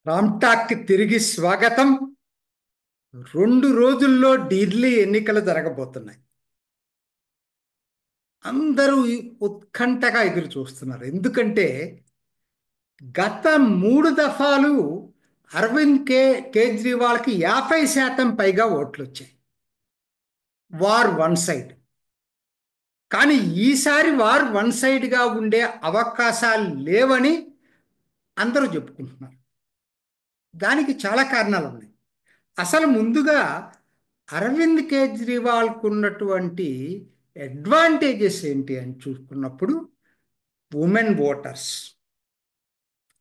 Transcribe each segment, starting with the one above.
రామ్టాక్కి తిరిగి స్వాగతం. 2 రోజుల్లో ఢిల్లీ ఎన్నికలు జరగబోతున్నాయి. అందరూ ఉత్కంఠగా ఎదురు చూస్తున్నారు. ఎందుకంటే గత 3 దఫాలు అరవింద్ కేజ్రీవాల్కి 50% పైగా ఓట్లు వచ్చాయి. War one side. కానీ ఈసారి వార్ వన్ సైడ్గా ఉండే అవకాశాలు లేవని అందరూ చెప్పుకుంటున్నారు. దానికి చాలా కారణాలు ఉన్నాయి. అసలు ముందుగా అరవింద్ కేజ్రీవాల్కు ఉన్నటువంటి అడ్వాంటేజెస్ ఏంటి అని చూసుకున్నప్పుడు ఉమెన్ ఓటర్స్.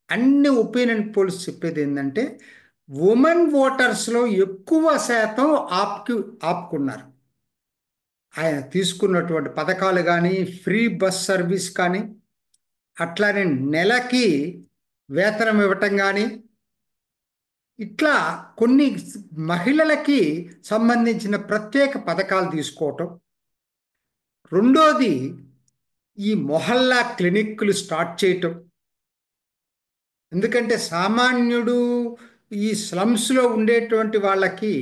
అన్ని ఒపీనియన్ పోల్స్ చెప్పేది ఏంటంటే ఉమెన్ ఓటర్స్లో ఎక్కువ శాతం ఆపుకున్నారు. ఆయన తీసుకున్నటువంటి పథకాలు కానీ, ఫ్రీ బస్ సర్వీస్ కానీ, అట్లానే నెలకి వేతనం ఇవ్వటం కానీ, ఇట్లా కొన్ని మహిళలకి సంబంధించిన ప్రత్యేక పథకాలు తీసుకోవటం. రెండోది ఈ మొహల్లా క్లినిక్లు స్టార్ట్ చేయటం. ఎందుకంటే సామాన్యుడు ఈ స్లమ్స్లో ఉండేటువంటి వాళ్ళకి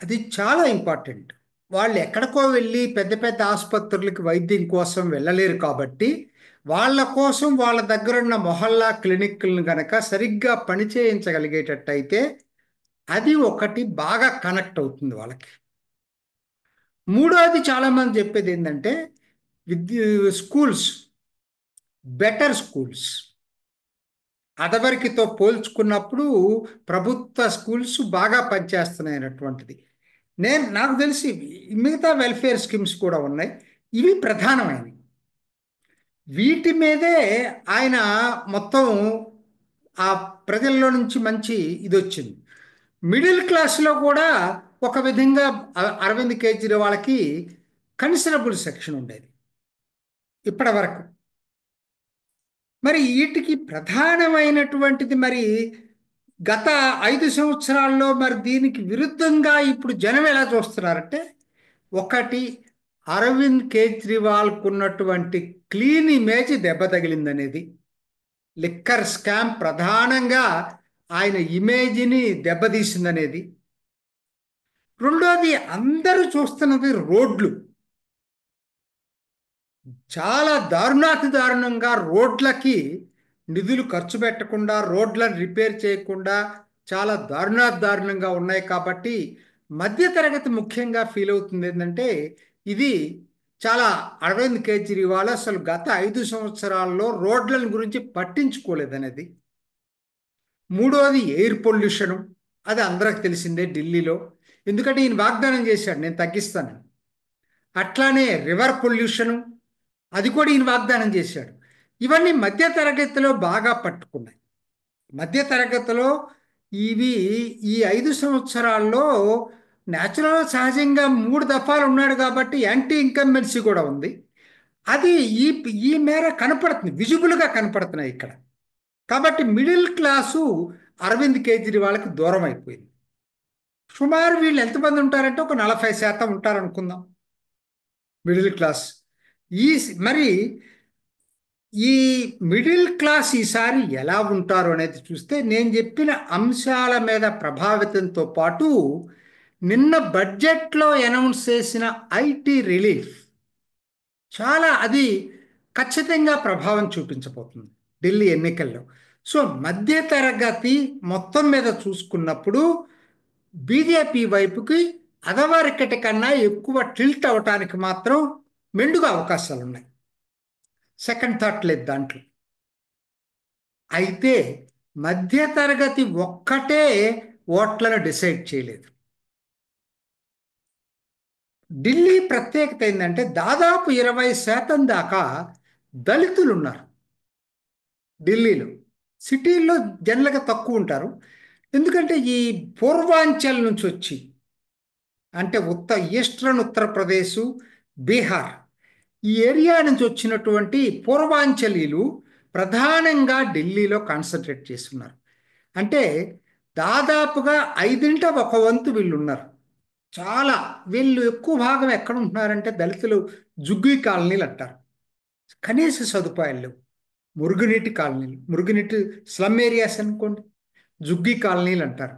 అది చాలా ఇంపార్టెంట్. వాళ్ళు ఎక్కడికో వెళ్ళి పెద్ద పెద్ద ఆసుపత్రులకి వైద్యం కోసం వెళ్ళలేరు కాబట్టి వాళ్ళ కోసం వాళ్ళ దగ్గర ఉన్న మొహల్లా క్లినిక్లను కనుక సరిగ్గా పనిచేయించగలిగేటట్టయితే అది ఒకటి బాగా కనెక్ట్ అవుతుంది వాళ్ళకి. మూడోది చాలామంది చెప్పేది ఏంటంటే స్కూల్స్, బెటర్ స్కూల్స్. అదివరకుతో పోల్చుకున్నప్పుడు ప్రభుత్వ స్కూల్స్ బాగా పనిచేస్తున్నాయన్నటువంటిది. నాకు తెలిసి మిగతా వెల్ఫేర్ స్కీమ్స్ కూడా ఉన్నాయి. ఇవి ప్రధానమైనవి. వీటి మీదే ఆయన మొత్తం ఆ ప్రజల్లో నుంచి మంచి ఇది వచ్చింది. మిడిల్ క్లాస్లో కూడా ఒక విధంగా అరవింద్ కేజ్రీవాల్కి కన్సిడరబుల్ సెక్షన్ ఉండేది ఇప్పటి వరకు. మరి వీటికి ప్రధానమైనటువంటిది మరి గత 5 సంవత్సరాల్లో మరి దీనికి విరుద్ధంగా ఇప్పుడు జనం ఎలా చూస్తున్నారంటే, ఒకటి అరవింద్ కేజ్రీవాల్కు ఉన్నటువంటి క్లీన్ ఇమేజ్ దెబ్బ తగిలిందనేది. లిక్కర్ స్కామ్ ప్రధానంగా ఆయన ఇమేజ్ని దెబ్బతీసిందనేది. రెండోది అందరూ చూస్తున్నది రోడ్లు. చాలా దారుణాతి దారుణంగా రోడ్లకి నిధులు ఖర్చు పెట్టకుండా, రోడ్లను రిపేర్ చేయకుండా చాలా దారుణంగా ఉన్నాయి. కాబట్టి మధ్యతరగతి ముఖ్యంగా ఫీల్ అవుతుంది ఏంటంటే ఇది చాలా అరవింద్ కేజ్రీవాల్ అసలు గత 5 సంవత్సరాల్లో రోడ్లను గురించి పట్టించుకోలేదనేది. మూడోది ఎయిర్ పొల్యూషను. అది అందరికి తెలిసిందే ఢిల్లీలో. ఎందుకంటే ఈయన వాగ్దానం చేశాడు నేను తగ్గిస్తాను. అట్లానే రివర్ పొల్యూషను, అది కూడా ఈయన వాగ్దానం చేశాడు. ఇవన్నీ మధ్యతరగతిలో బాగా పట్టుకున్నాయి. మధ్యతరగతిలో ఇవి ఈ 5 సంవత్సరాల్లో సహజంగా 3 దఫాలు ఉన్నాడు కాబట్టి యాంటీ ఇన్కంబెన్సీ కూడా ఉంది. అది ఈ ఈ మేర కనపడుతుంది, విజిబుల్గా కనపడుతున్నాయి ఇక్కడ. కాబట్టి మిడిల్ క్లాసు అరవింద్ కేజ్రీవాల్కి దూరం అయిపోయింది. సుమారు వీళ్ళు ఎంతమంది ఉంటారంటే ఒక 40% ఉంటారనుకుందాం మిడిల్ క్లాస్. ఈ మరి ఈ మిడిల్ క్లాస్ ఈసారి ఎలా ఉంటారు అనేది చూస్తే నేను చెప్పిన అంశాల మీద ప్రభావితంతో పాటు నిన్న బడ్జెట్లో అనౌన్స్ చేసిన ఐటీ రిలీఫ్ చాలా అది ఖచ్చితంగా ప్రభావం చూపించబోతుంది ఢిల్లీ ఎన్నికల్లో. సో మధ్యతరగతి మొత్తం మీద చూసుకున్నప్పుడు బీజేపీ వైపుకి అదవరకటి కన్నా ఎక్కువ టిల్ట్ అవటానికి మాత్రం మెండుగా అవకాశాలు ఉన్నాయి. సెకండ్ థాట్ లేదు దాంట్లో. అయితే మధ్యతరగతి ఒక్కటే ఓట్లను డిసైడ్ చేయలేదు. ఢిల్లీ ప్రత్యేకత ఏంటంటే దాదాపు 20% దాకా దళితులు ఉన్నారు ఢిల్లీలో. సిటీల్లో జనరల్గా తక్కువ ఉంటారు. ఎందుకంటే ఈ పూర్వాంచల్ నుంచి వచ్చి అంటే ఈస్టర్న్ ఉత్తరప్రదేశ్, బీహార్ ఈ ఏరియా నుంచి వచ్చినటువంటి పూర్వాంచలీలు ప్రధానంగా ఢిల్లీలో కాన్సన్ట్రేట్ చేస్తున్నారు. అంటే దాదాపుగా 1/5 వీళ్ళు ఉన్నారు. చాలా వీళ్ళు ఎక్కువ భాగం ఎక్కడ ఉంటున్నారంటే దళితులు జుగ్గి కాలనీలు అంటారు. కనీస సదుపాయాలు లేవు. మురుగునీటి కాలనీలు, మురుగునీటి స్లమ్ ఏరియాస్ అనుకోండి. జుగ్గి కాలనీలు అంటారు.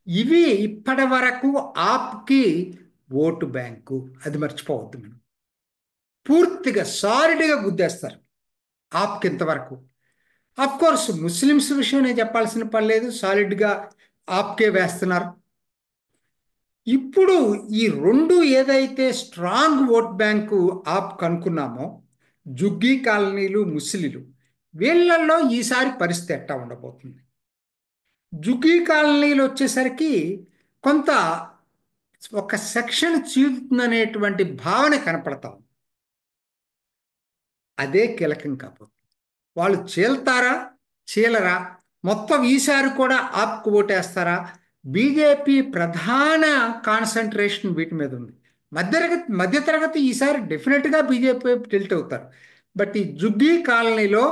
ఇవి ఇప్పటి వరకు ఆప్కి ఓటు బ్యాంకు, అది మర్చిపోవద్దు మనం. పూర్తిగా సాలిడ్గా గుద్దేస్తారు ఆప్కి ఇంతవరకు. అఫ్ కోర్స్ ముస్లిమ్స్ విషయం నేను చెప్పాల్సిన పని లేదు, సాలిడ్గా ఆప్కే వేస్తున్నారు. ఇప్పుడు ఈ రెండు ఏదైతే స్ట్రాంగ్ ఓట్ బ్యాంకు ఆప్ కనుక్కున్నామో, జుగ్గీ కాలనీలు, ముస్లిలు, వీళ్ళల్లో ఈసారి పరిస్థితి ఎట్టా ఉండబోతుంది? జుగ్గీ కాలనీలు వచ్చేసరికి కొంత ఒక సెక్షన్ చీలుతుందనేటువంటి భావన కనపడతాం. అదే కీలకం కాబోతుంది. వాళ్ళు చీల్తారా చీలరా, మొత్తం ఈసారి కూడా ఆప్కు ఓటేస్తారా? బీజేపీ ప్రధాన కాన్సన్ట్రేషన్ వీటి మీద ఉంది. మధ్యతరగతి ఈసారి డెఫినెట్గా బీజేపీ వైపు టిల్ట్ అవుతారు. బట్ ఈ జుగ్గీ కాలనీలో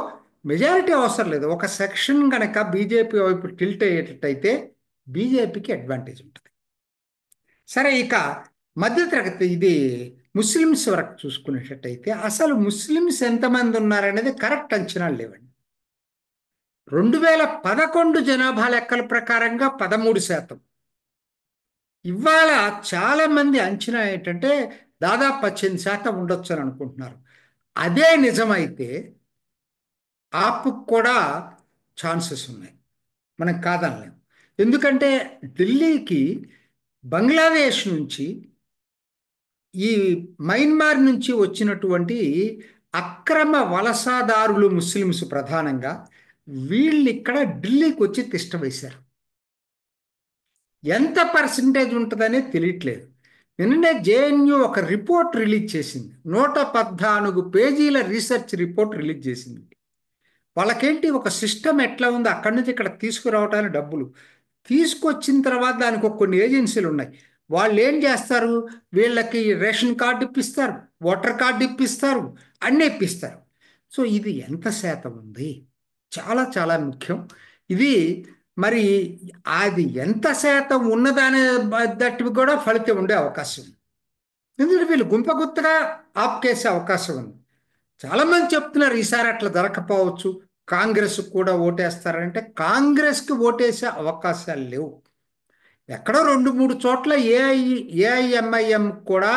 మెజారిటీ అవసరం లేదు. ఒక సెక్షన్ కనుక బీజేపీ వైపు టిల్ట్ అయ్యేటట్టయితే బీజేపీకి అడ్వాంటేజ్ ఉంటుంది. సరే, ఇక మధ్యతరగతి ఇది ముస్లిమ్స్ వరకు చూసుకునేటట్టయితే అసలు ముస్లిమ్స్ ఎంతమంది ఉన్నారనేది కరెక్ట్ అంచనాలు లేవండి. 2011 జనాభా లెక్కల ప్రకారంగా 13%. ఇవాళ చాలా మంది అంచనా ఏంటంటే దాదాపు 18% ఉండొచ్చు అని అనుకుంటున్నారు. అదే నిజమైతే ఆప్కు కూడా ఛాన్సెస్ ఉన్నాయి, మనం కాదనలేం. ఎందుకంటే ఢిల్లీకి బంగ్లాదేశ్ నుంచి, ఈ మయన్మార్ నుంచి వచ్చినటువంటి అక్రమ వలసదారులు ముస్లిమ్స్ ప్రధానంగా, వీళ్ళు ఇక్కడ ఢిల్లీకి వచ్చి తిష్ట వేశారు. ఎంత పర్సంటేజ్ ఉంటుందనే తెలియట్లేదు. నిన్ననే జేఎన్యూ ఒక రిపోర్ట్ రిలీజ్ చేసింది, 114 పేజీల రీసెర్చ్ రిపోర్ట్ రిలీజ్ చేసింది. వాళ్ళకేంటి, ఒక సిస్టమ్ ఎట్లా ఉందో అక్కడి నుంచి ఇక్కడ తీసుకురావడానికి డబ్బులు తీసుకొచ్చిన తర్వాత దానికి కొన్ని ఏజెన్సీలు ఉన్నాయి. వాళ్ళు ఏం చేస్తారు, వీళ్ళకి రేషన్ కార్డు ఇప్పిస్తారు, ఓటర్ కార్డు ఇప్పిస్తారు, అన్నీ ఇప్పిస్తారు. సో ఇది ఎంత శాతం ఉంది, చాలా చాలా ముఖ్యం ఇది. మరి అది ఎంత శాతం ఉన్నదనే దట్టు కూడా ఫలితం ఉండే అవకాశం ఉంది. ఎందుకంటే వీళ్ళు గుంపగుత్తగా ఆప్కేసే అవకాశం ఉంది. చాలామంది చెప్తున్నారు ఈసారి అట్లా జరగకపోవచ్చు, కాంగ్రెస్ కూడా ఓటేస్తారంటే కాంగ్రెస్కి ఓటేసే అవకాశాలు లేవు. ఎక్కడో 2-3 చోట్ల ఏఐఎంఐఎం కూడా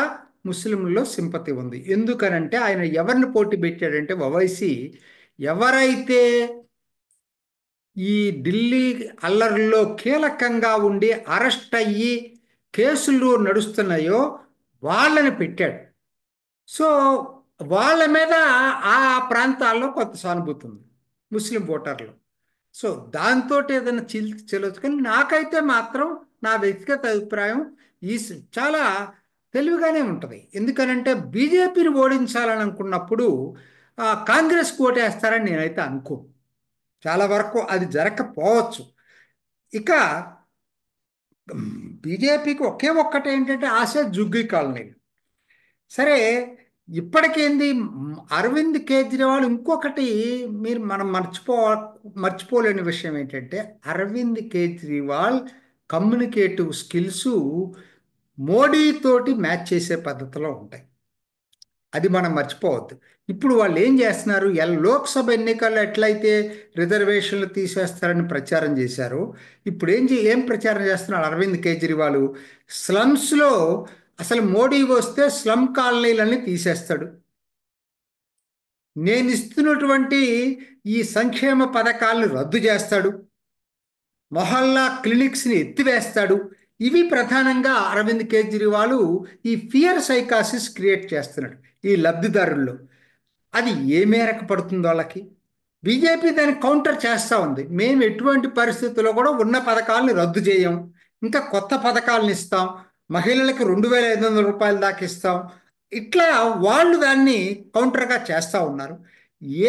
ముస్లింల్లో సింపతి ఉంది. ఎందుకనంటే ఆయన ఎవరిని పోటీ పెట్టాడంటే ఓవైసీ ఎవరైతే ఈ ఢిల్లీ అల్లర్లో కీలకంగా ఉండి అరెస్ట్ అయ్యి కేసులు నడుస్తున్నాయో వాళ్ళని పెట్టాడు. సో వాళ్ళ మీద ఆ ప్రాంతాల్లో కొంత సానుభూతి ఉంది ముస్లిం ఓటర్లు. సో దాంతో ఏదైనా చెల్లొచ్చు. కానీ నాకైతే మాత్రం నా వ్యక్తిగత అభిప్రాయం చాలా తెలివిగానే ఉంటుంది. ఎందుకనంటే బీజేపీని ఓడించాలని అనుకున్నప్పుడు కాంగ్రెస్కి ఓటేస్తారని నేనైతే అనుకో. చాలా వరకు అది జరగకపోవచ్చు. ఇక బీజేపీకి ఒక్కటి ఏంటంటే ఆశ జుగ్గీ కాలనీలు. సరే, ఇప్పటికేంది అరవింద్ కేజ్రీవాల్ ఇంకొకటి మనం మర్చిపోలేని విషయం ఏంటంటే అరవింద్ కేజ్రీవాల్ కమ్యూనికేటివ్ స్కిల్స్ మోడీతోటి మ్యాచ్ చేసే పద్ధతిలో ఉంటాయి. అది మనం మర్చిపోవద్దు. ఇప్పుడు వాళ్ళు ఏం చేస్తున్నారు, లోక్సభ ఎన్నికల్లో ఎట్లయితే రిజర్వేషన్లు తీసేస్తారని ప్రచారం చేశారు, ఇప్పుడు ఏం ప్రచారం చేస్తున్నారు అరవింద్ కేజ్రీవాల్, స్లమ్స్లో అసలు మోడీ వస్తే స్లమ్ కాలనీలన్నీ తీసేస్తాడు, నేను ఇస్తున్నటువంటి ఈ సంక్షేమ పథకాలను రద్దు చేస్తాడు, మొహల్లా క్లినిక్స్ని ఎత్తివేస్తాడు. ఇవి ప్రధానంగా అరవింద్ కేజ్రీవాల్ ఈ ఫియర్ సైకాసిస్ క్రియేట్ చేస్తున్నాడు ఈ లబ్ధిదారుల్లో. అది ఏ మేరకు పడుతుందో వాళ్ళకి. బీజేపీ దాన్ని కౌంటర్ చేస్తూ ఉంది, మేము ఎటువంటి పరిస్థితుల్లో కూడా ఉన్న పథకాలను రద్దు చేయం, ఇంకా కొత్త పథకాలను ఇస్తాం, మహిళలకు 2,500 రూపాయలు దాకా ఇస్తాం. ఇట్లా వాళ్ళు దాన్ని కౌంటర్గా చేస్తూ ఉన్నారు.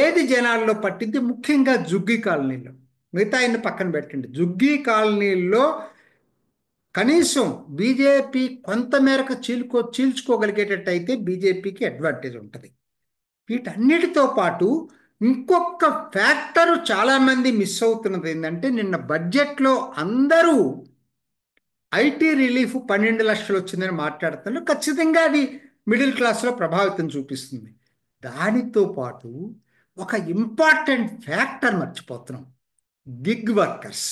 ఏది జనాల్లో పట్టింది, ముఖ్యంగా జుగ్గీ కాలనీలో. మిగతా ఇన్ని పక్కన పెట్టండి, జుగ్గీ కాలనీల్లో కనీసం బీజేపీ కొంతమేరకు చీల్చుకోగలిగేటట్టయితే బీజేపీకి అడ్వాంటేజ్ ఉంటుంది. వీటన్నిటితో పాటు ఇంకొక ఫ్యాక్టరు చాలామంది మిస్ అవుతున్నది ఏంటంటే, నిన్న బడ్జెట్లో అందరూ ఐటీ రిలీఫ్ 12 లక్షలు వచ్చిందని మాట్లాడుతున్నారు. ఖచ్చితంగా అది మిడిల్ క్లాస్లో ప్రభావితం చూపిస్తుంది. దానితో పాటు ఒక ఇంపార్టెంట్ ఫ్యాక్టర్ మర్చిపోతున్నాం, గిగ్ వర్కర్స్.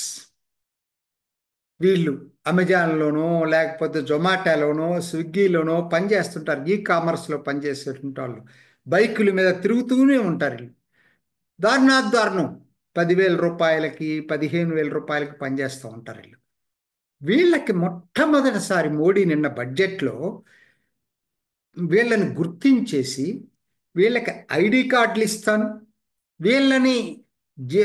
వీళ్ళు అమెజాన్లోనో లేకపోతే జొమాటోలోనో స్విగ్గీలోనో పనిచేస్తుంటారు. ఈ కామర్స్లో పనిచేసేటువంటి వాళ్ళు బైకుల మీద తిరుగుతూనే ఉంటారు వీళ్ళు. దారుణం 10,000 రూపాయలకి 15,000 రూపాయలకి పనిచేస్తూ ఉంటారు వీళ్ళు. వీళ్ళకి మొట్టమొదటిసారి మోడీ నిన్న బడ్జెట్లో వీళ్ళని గుర్తించేసి వీళ్ళకి ఐడి కార్డులు ఇస్తాను, వీళ్ళని జే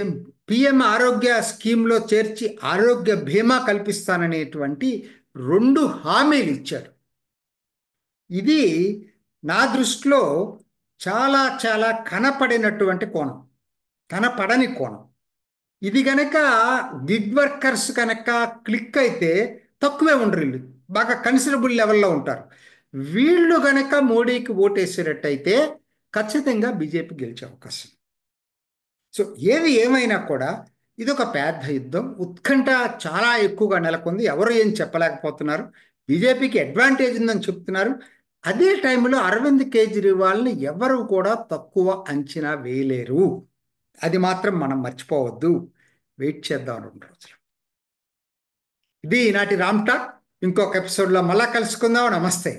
పిఎం ఆరోగ్య స్కీమ్లో చేర్చి ఆరోగ్య బీమా కల్పిస్తాననేటువంటి 2 హామీలు ఇచ్చారు. ఇది నా దృష్టిలో చాలా చాలా కనపడినటువంటి కోణం, కనపడని కోణం. ఇది గనక గిగ్ వర్కర్స్ కనుక క్లిక్ అయితే తక్కువే ఉండరు, వీళ్ళు బాగా కన్సిడరబుల్ లెవెల్లో ఉంటారు. వీళ్ళు గనక మోడీకి ఓటేసేటట్టయితే ఖచ్చితంగా బీజేపీ గెలిచే అవకాశం. సో ఏది ఏమైనా కూడా ఇది ఒక పెద్ద యుద్ధం, ఉత్కంఠ చాలా ఎక్కువగా నెలకొంది. ఎవరు ఏం చెప్పలేకపోతున్నారు. బీజేపీకి అడ్వాంటేజ్ ఉందని చెప్తున్నారు. అదే టైంలో అరవింద్ కేజ్రీవాల్ని ఎవరు కూడా తక్కువ అంచనా వేయలేరు. అది మాత్రం మనం మర్చిపోవద్దు. వెయిట్ చేద్దాం 2 రోజులు. ఇది ఈనాటి రామ్ టాక్. ఇంకొక ఎపిసోడ్లో మళ్ళా కలుసుకుందాం. నమస్తే.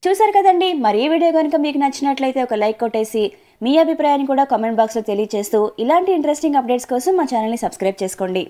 చూసారు కదండి. మరి ఈ వీడియో కనుక మీకు నచ్చినట్లయితే ఒక లైక్ కొట్టేసి మీ అభిప్రాయాన్ని కూడా కామెంట్ బాక్స్లో తెలియజేస్తూ ఇలాంటి ఇంట్రెస్టింగ్ అప్డేట్స్ కోసం మా ఛానల్ని సబ్స్క్రైబ్ చేసుకోండి.